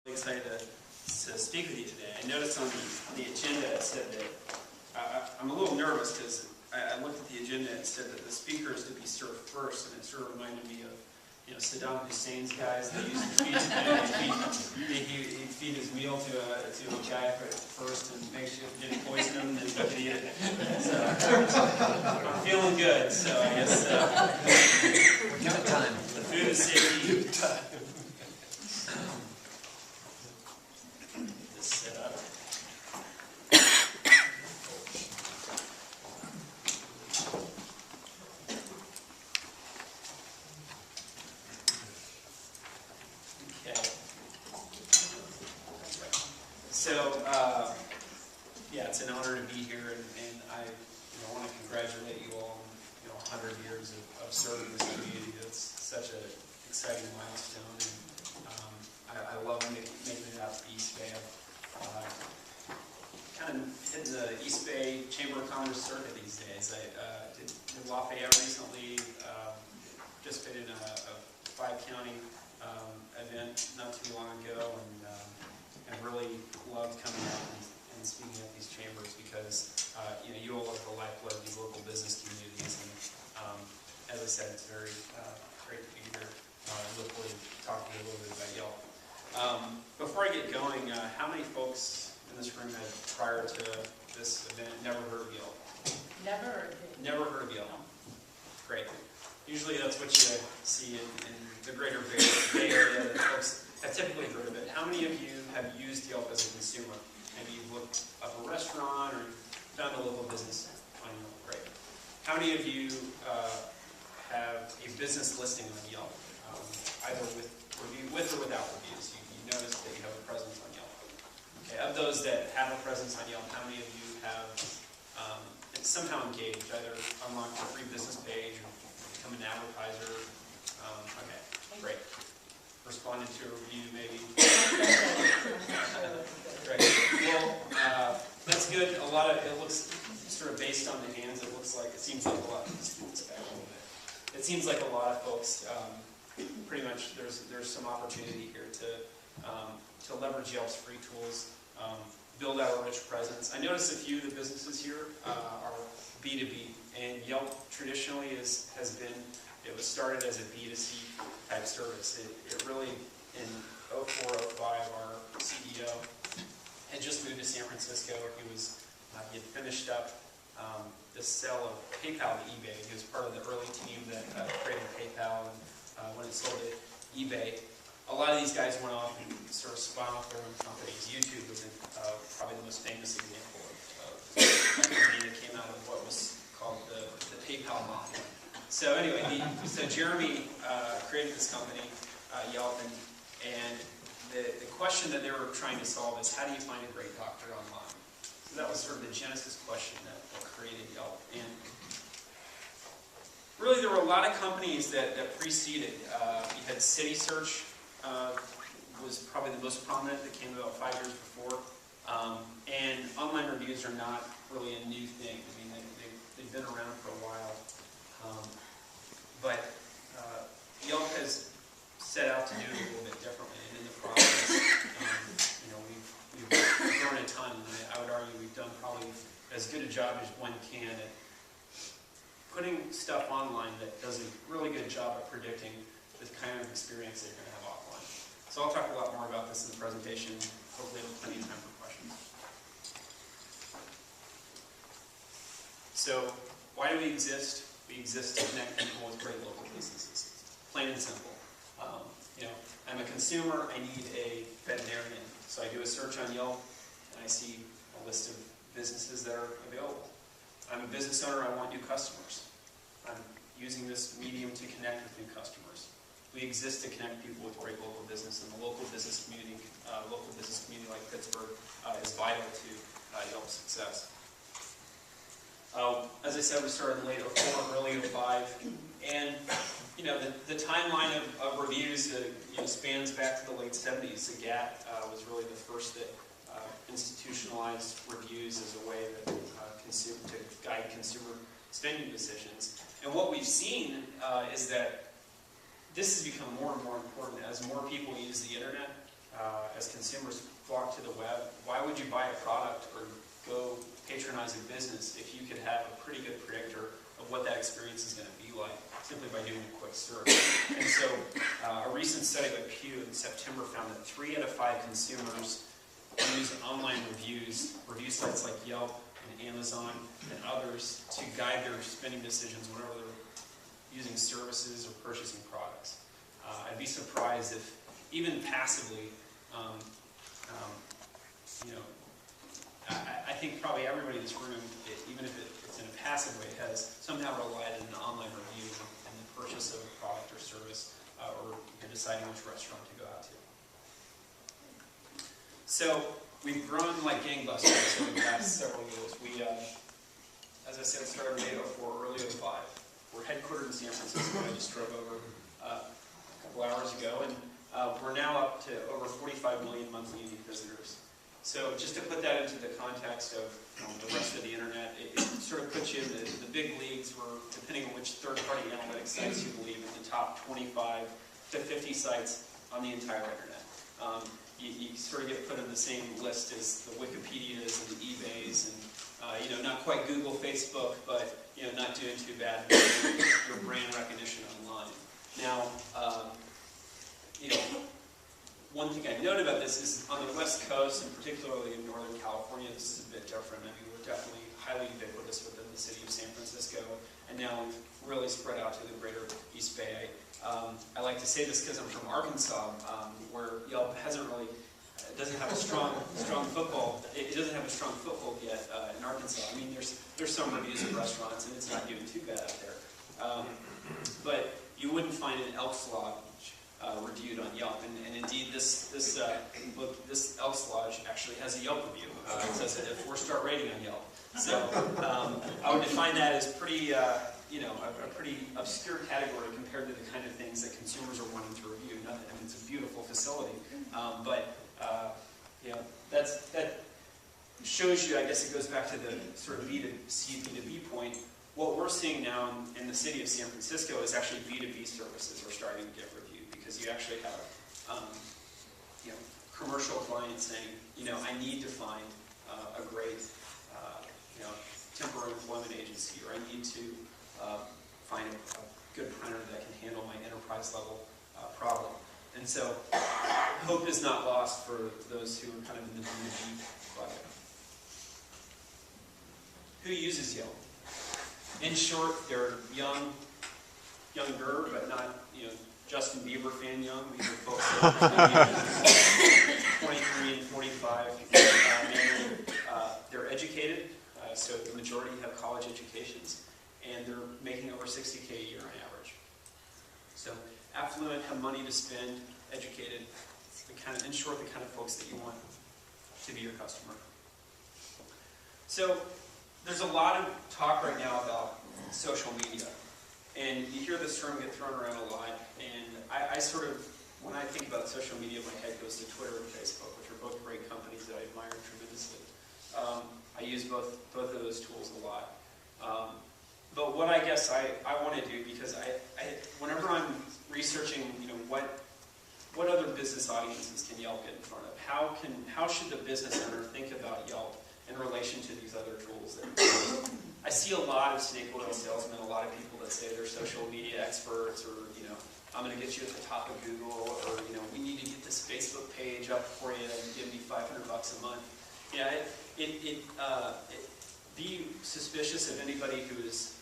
Excited to speak with you today. I noticed on the agenda it said that I'm a little nervous because I looked at the agenda and it said that the speaker is to be served first, and it sort of reminded me of Saddam Hussein's guys. They used to he'd feed his meal to a guy first and make sure he didn't poison him, and then he could eat it. So I'm feeling good. So I guess good time. The food is safety. It's an honor to be here, and I want to congratulate you all on 100 years of serving this community. That's such an exciting milestone, and I love making it out to East Bay. I've kind of hit the East Bay Chamber of Commerce circuit these days. I did Lafayette recently, just been in a 5-county event not too long ago, and really loved coming out and speaking at these chambers because you all are the lifeblood of these local business communities, and as I said, it's very great to be here. I look forward to talking to you a little bit about Yelp. Before I get going, how many folks in this room had, prior to this event, never heard of Yelp? Never heard of it. Never heard of Yelp. Great. Usually that's what you see in the greater Bay Area, that folks have typically heard of it. How many of you have used Yelp as a consumer? Maybe you've looked up a restaurant or found a local business on Yelp. Great. How many of you have a business listing on Yelp, either with or without reviews? You notice that you have a presence on Yelp. Okay. Of those that have a presence on Yelp, how many of you have somehow engaged, either unlocked a free business page or become an advertiser? Okay. Great. Responded to a review, maybe. Great. Well, that's good. A lot of it looks sort of based on the hands. It seems like a lot. It seems like a lot of folks. Pretty much, there's some opportunity here to leverage Yelp's free tools, build out a rich presence. I notice a few of the businesses here are B2B, and Yelp traditionally has been. It was started as a B2C type service. It really, in 04, 05, our CEO had just moved to San Francisco. He had finished up the sale of PayPal to eBay. He was part of the early team that created PayPal, and when it sold to eBay, a lot of these guys went off and sort of spun off their own companies. YouTube was probably the most famous example of a company that came out of what was called the PayPal mafia. So anyway, so Jeremy created this company, Yelp, and the question that they were trying to solve is, how do you find a great doctor online? So that was sort of the genesis question that created Yelp. And really, there were a lot of companies that preceded. You had City Search, was probably the most prominent, that came about 5 years before. And online reviews are not really a new thing. I mean, they've been around for a while. But Yelp has set out to do it a little bit differently, and in the process, we've grown a ton. I would argue we've done probably as good a job as one can at putting stuff online that does a really good job at predicting the kind of experience that you're going to have offline. So I'll talk a lot more about this in the presentation. Hopefully, we'll have plenty of time for questions. So, why do we exist? We exist to connect people with great local businesses. Plain and simple. I'm a consumer, I need a veterinarian. So I do a search on Yelp, and I see a list of businesses that are available. I'm a business owner, I want new customers. I'm using this medium to connect with new customers. We exist to connect people with great local business, and the local business community like Pittsburgh is vital to Yelp's success. As I said, we started in late 04, early 05, and the timeline of reviews spans back to the late 70s. The GATT was really the first that institutionalized reviews as a way to guide consumer spending decisions. And what we've seen is that this has become more and more important as more people use the internet. as consumers flock to the web, why would you buy a product or go patronize a business if you could have a pretty good predictor of what that experience is going to be like simply by doing a quick search? And so a recent study by Pew in September found that 3 out of 5 consumers use online review sites like Yelp and Amazon and others to guide their spending decisions whenever they're using services or purchasing products. I'd be surprised if, even passively, I think probably everybody in this room, even if it's in a passive way, has somehow relied on an online review in the purchase of a product or service, or you're deciding which restaurant to go out to. So we've grown like gangbusters over the last several years. We, as I said, started in 2004, early 2005. We're headquartered in San Francisco. I just drove over a couple hours ago, and we're now up to over 45 million monthly unique visitors. So just to put that into the context of the rest of the internet, it sort of puts you in the big leagues where, depending on which third-party analytics sites you believe, in the top 25 to 50 sites on the entire internet. You sort of get put in the same list as the Wikipedias and the eBays, and not quite Google, Facebook, but not doing too bad with your brand recognition online. Now, one thing I note about this is on the West Coast, and particularly in Northern California, this is a bit different. I mean, we're definitely highly ubiquitous within the city of San Francisco, and now we've really spread out to the greater East Bay. I like to say this because I'm from Arkansas, where Yelp doesn't have a strong foothold. It doesn't have a strong foothold yet in Arkansas. I mean, there's some reviews of restaurants, and it's not doing too bad out there. But you wouldn't find an Elks Lodge reviewed on Yelp, and indeed this Elks Lodge actually has a Yelp review. It says a 4-star rating on Yelp. So I would define that as pretty, a pretty obscure category compared to the kind of things that consumers are wanting to review. I mean, it's a beautiful facility, but that shows you. I guess it goes back to the sort of B2C, B2B point. What we're seeing now in the city of San Francisco is actually B2B services are starting to get reviewed, because you actually have commercial clients saying, I need to find a great temporary employment agency, or I need to find a good printer that can handle my enterprise level problem. And so hope is not lost for those who are kind of in the B2B bucket. Who uses Yelp? In short, they're younger, but not, Justin Bieber fan young. These are folks that are 23 and 45. They're educated, so the majority have college educations, and they're making over $60K a year on average. So affluent, have money to spend, educated, in short, the kind of folks that you want to be your customer. So there's a lot of talk right now about social media. And you hear this term get thrown around a lot, and I sort of, when I think about social media, my head goes to Twitter and Facebook, which are both great companies that I admire tremendously. I use both of those tools a lot. But what I guess I want to do, because whenever I'm researching, what other business audiences can Yelp get in front of? How should the business owner think about Yelp in relation to these other tools? I see a lot of snake oil salesmen, a lot of people that say they're social media experts, or I'm going to get you at the top of Google, or we need to get this Facebook page up for you and give me $500 a month. Be suspicious of anybody who is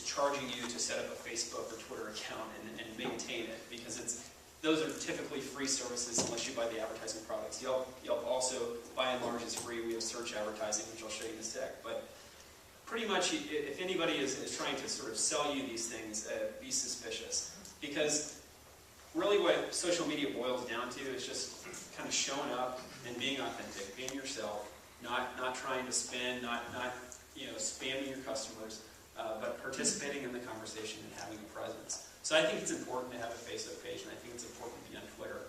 charging you to set up a Facebook or Twitter account and maintain it, because those are typically free services unless you buy the advertising products. Yelp also, by and large, is free. We have search advertising, which I'll show you in a sec. But pretty much, if anybody is trying to sort of sell you these things, be suspicious. Because really what social media boils down to is just kind of showing up and being authentic, being yourself, not trying to spin, not spamming your customers, but participating in the conversation and having a presence. So I think it's important to have a Facebook page, and I think it's important to be on Twitter.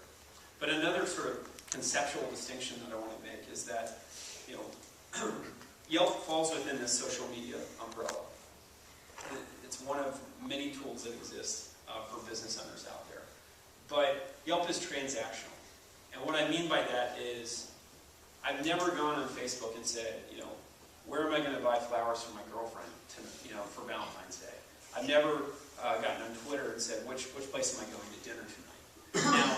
But another sort of conceptual distinction that I want to make is that Yelp falls within this social media umbrella. It's one of many tools that exist for business owners out there. But Yelp is transactional. And what I mean by that is, I've never gone on Facebook and said, where am I going to buy flowers for my girlfriend for Valentine's Day? I've never gotten on Twitter and said, which place am I going to dinner tonight? Now,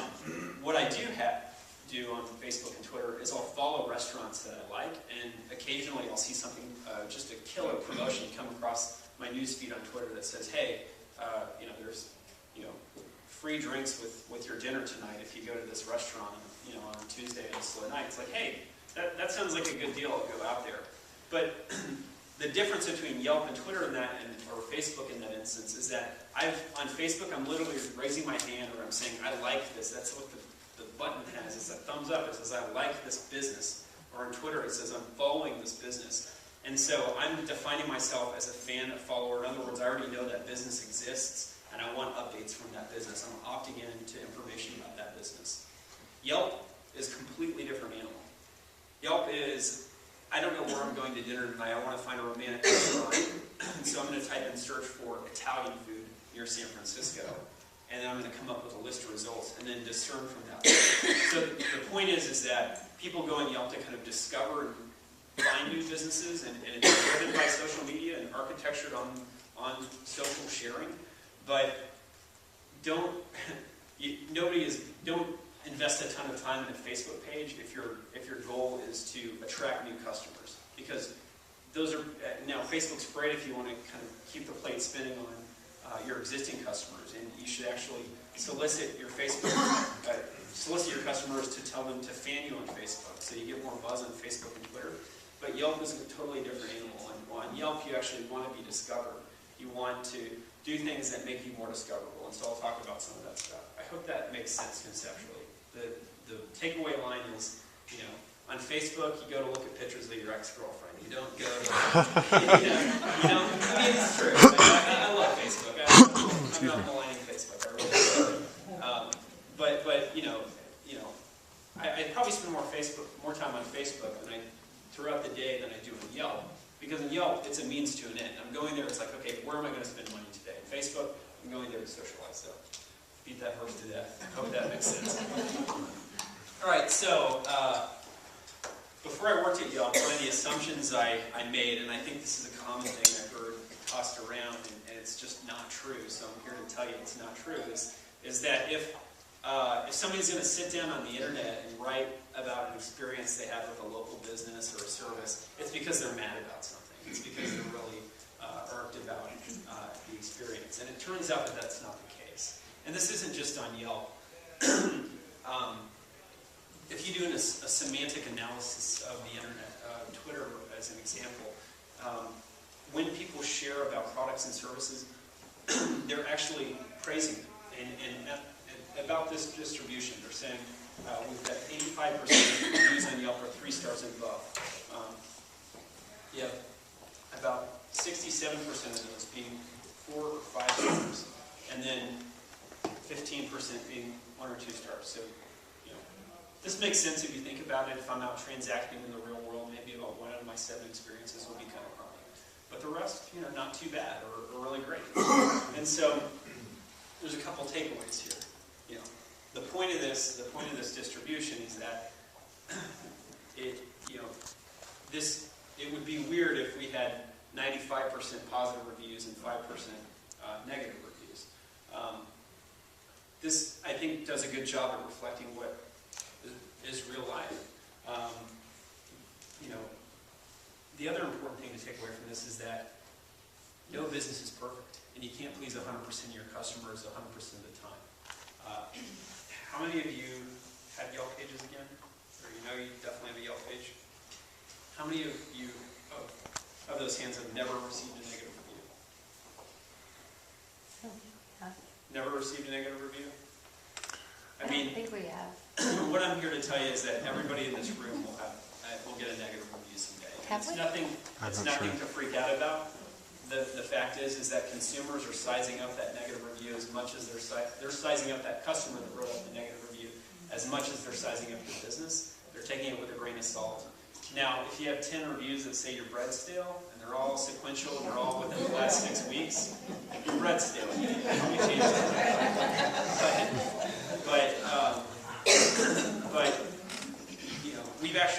what I do on Facebook and Twitter is I'll follow restaurants that I like, and occasionally I'll see something, just a killer promotion come across my newsfeed on Twitter that says, hey, there's free drinks with your dinner tonight if you go to this restaurant on Tuesday on a slow night. It's like, hey, that sounds like a good deal. I'll go out there. But the difference between Yelp and Twitter in that, or Facebook in that instance, is that on Facebook, I'm literally raising my hand, or I'm saying, I like this. That's what the button has. It's a thumbs up. It says, I like this business. Or on Twitter, it says, I'm following this business. And so I'm defining myself as a fan, a follower. In other words, I already know that business exists, and I want updates from that business. I'm opting in to information about that business. Yelp is a completely different animal. Yelp is, I don't know where I'm going to dinner tonight. I want to find a romantic restaurant. So I'm going to type in search for Italian food near San Francisco. And then I'm going to come up with a list of results and then discern from that. So the point is that people go on Yelp to kind of discover and find new businesses, and it's driven by social media and architectured on social sharing. But don't invest a ton of time in a Facebook page if your goal is to attract new customers, because those are now Facebook's great if you want to kind of keep the plate spinning on your existing customers, and you should actually solicit your customers to tell them to fan you on Facebook, so you get more buzz on Facebook and Twitter. But Yelp is a totally different animal. On Yelp, you actually want to be discovered. You want to do things that make you more discoverable, and so I'll talk about some of that stuff. I hope that makes sense conceptually. The takeaway line is, on Facebook, you go to look at pictures of your ex-girlfriend. You don't go to, I mean, it's true. I love Facebook. I'm not maligning Facebook. I really love it. But I probably spend more time on Facebook throughout the day than I do on Yelp. Because in Yelp, it's a means to an end. I'm going there, it's like, okay, where am I going to spend money today? In Facebook, I'm going there to socialize. So, beat that horse to death. I hope that makes sense. All right, so before I worked at Yelp, one of the assumptions I made, and I think this is a common thing I've heard tossed around, and it's just not true, so I'm here to tell you it's not true, is that if somebody's going to sit down on the internet and write about an experience they have with a local business or a service, it's because they're mad about something. It's because they're really irked about the experience. And it turns out that that's not the case. And this isn't just on Yelp. If you do a semantic analysis of the internet, Twitter as an example, when people share about products and services, they're actually praising them. And about this distribution, they're saying we've got 85% of reviews on Yelp are 3 stars and above. You have about 67% of those being 4 or 5 stars, and then 15% being 1 or 2 stars. So, this makes sense if you think about it. If I'm out transacting in the real world, maybe about 1 out of my 7 experiences will be kind of crummy. But the rest, not too bad or really great. And so, there's a couple takeaways here. The point of this distribution is that it would be weird if we had 95% positive reviews and 5% negative reviews. This, I think, does a good job at reflecting what is real life. The other important thing to take away from this is that no business is perfect, and you can't please 100% of your customers 100% of the time. How many of you have Yelp pages again? Or you definitely have a Yelp page? How many of you of those hands have never received a negative review? Never received a negative review? I don't think we have. What I'm here to tell you is that everybody in this room will get a negative review someday. It's nothing to freak out about. The fact is that consumers are sizing up that negative review as much as they're sizing up that customer that wrote up the negative review as much as they're sizing up your business. They're taking it with a grain of salt. Now, if you have 10 reviews that say your bread's stale, and they're all sequential, and they're all within the last 6 weeks, your bread's stale. You need to change that. But But, you know, we've actually